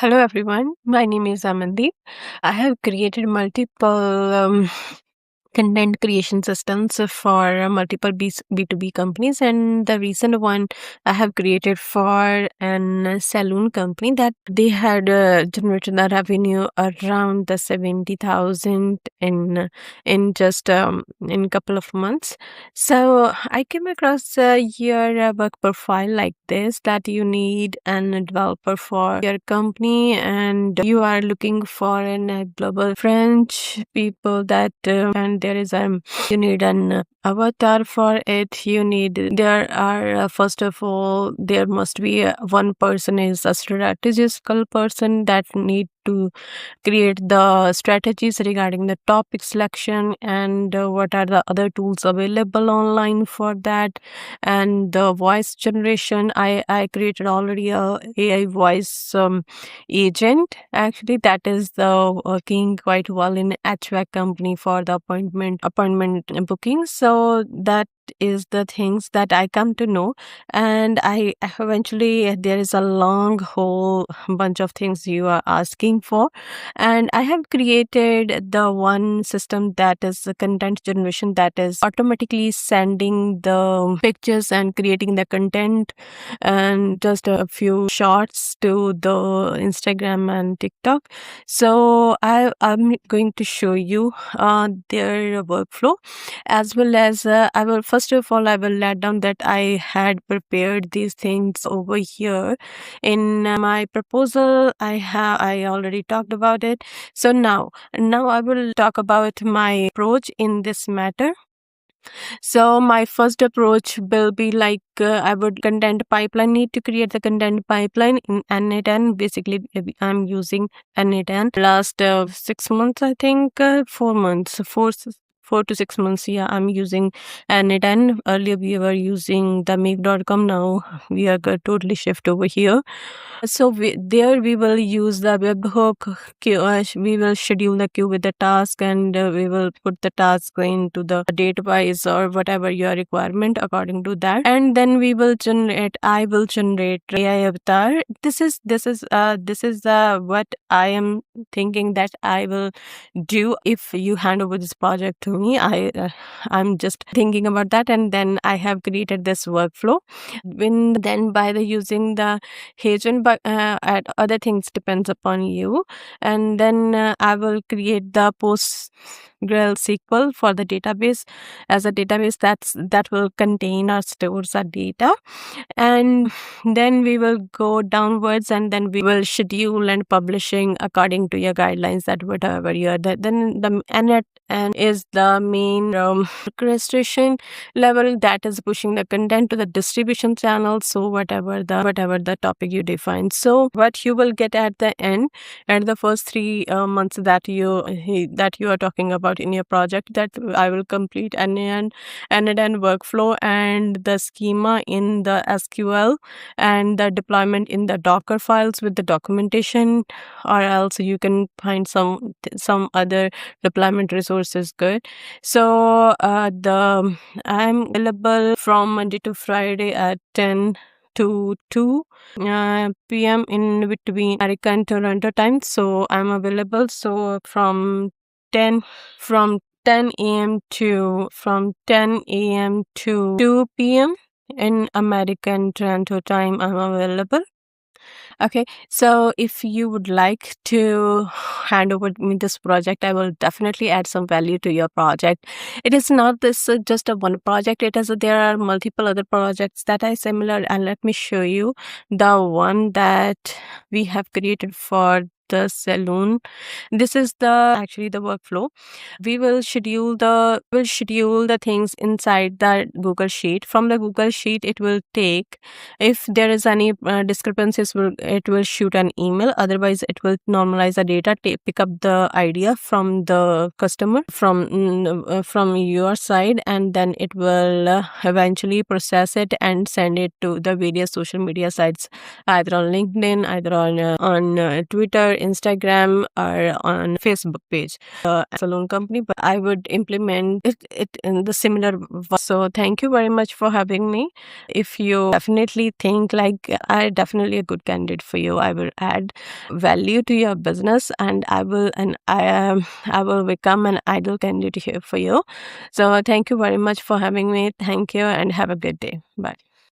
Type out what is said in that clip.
Hello everyone, my name is Amandeep. I have created multiple content creation systems for multiple B2B companies, and the recent one I have created for an saloon company that they had generated a revenue around the 70,000 in just in couple of months. So I came across your work profile like this, that you need an developer for your company and you are looking for a global French people that and there is you need an avatar for it. You need there are first of all there must be one person is a strategical person that need to create the strategies regarding the topic selection and what are the other tools available online for that, and the voice generation. I created already a AI voice agent actually that is working quite well in HVAC company for the appointment booking. So that is the things that I come to know, and I eventually there is a long whole bunch of things you are asking for, and I have created the one system that is the content generation, that is automatically sending the pictures and creating the content and just a few shots to the Instagram and TikTok. So I'm going to show you their workflow, as well as I will first of all I will let down that I had prepared these things over here in my proposal. I already talked about it. So now I will talk about my approach in this matter. So my first approach will be like I would content pipeline, need to create the content pipeline in N8N. Basically, I'm using N8N last 6 months, I think 4 months, 4 to 6 months. Yeah, I'm using N8N. Earlier we were using the make.com. Now we are totally shift over here. So there we will use the webhook queue. We will schedule the queue with the task, and we will put the task into the database or whatever your requirement according to that. And then I will generate AI avatar. This is what I am thinking that I will do if you hand over this project to me. I'm just thinking about that, and then I have created this workflow. When then by the using the agent, but other things depends upon you. And then I will create the PostgreSQL SQL for the database, as a database that will contain or stores our data. And then we will go downwards, and then we will schedule and publishing according to your guidelines, that whatever you are that. Then the and is the main orchestration level that is pushing the content to the distribution channel. So whatever the topic you define. So what you will get at the end, and the first 3 months that you are talking about in your project, that I will complete end workflow and the schema in the SQL and the deployment in the Docker files with the documentation, or else you can find some other deployment resources good. So I'm available from Monday to Friday at 10 to 2 p.m. in between America and Toronto time. So I'm available. So from 10 a.m. to 2 p.m. in American Toronto time, I'm available. Okay, so if you would like to hand over me this project, I will definitely add some value to your project. It is not this just a one project. There are multiple other projects that are similar, and let me show you the one that we have created for the saloon. This is actually the workflow. We will schedule the things inside the Google Sheet. From the Google Sheet, it will take, if there is any discrepancies, it will shoot an email. Otherwise, it will normalize the data, pick up the idea from the customer, from your side, and then it will eventually process it and send it to the various social media sites, either on LinkedIn, either on Twitter, Instagram or on Facebook page. Salon company, but I would implement it in the similar. So thank you very much for having me. If you definitely think like I definitely a good candidate for you, I will add value to your business, and I will become an ideal candidate here for you. So thank you very much for having me. Thank you and have a good day. Bye.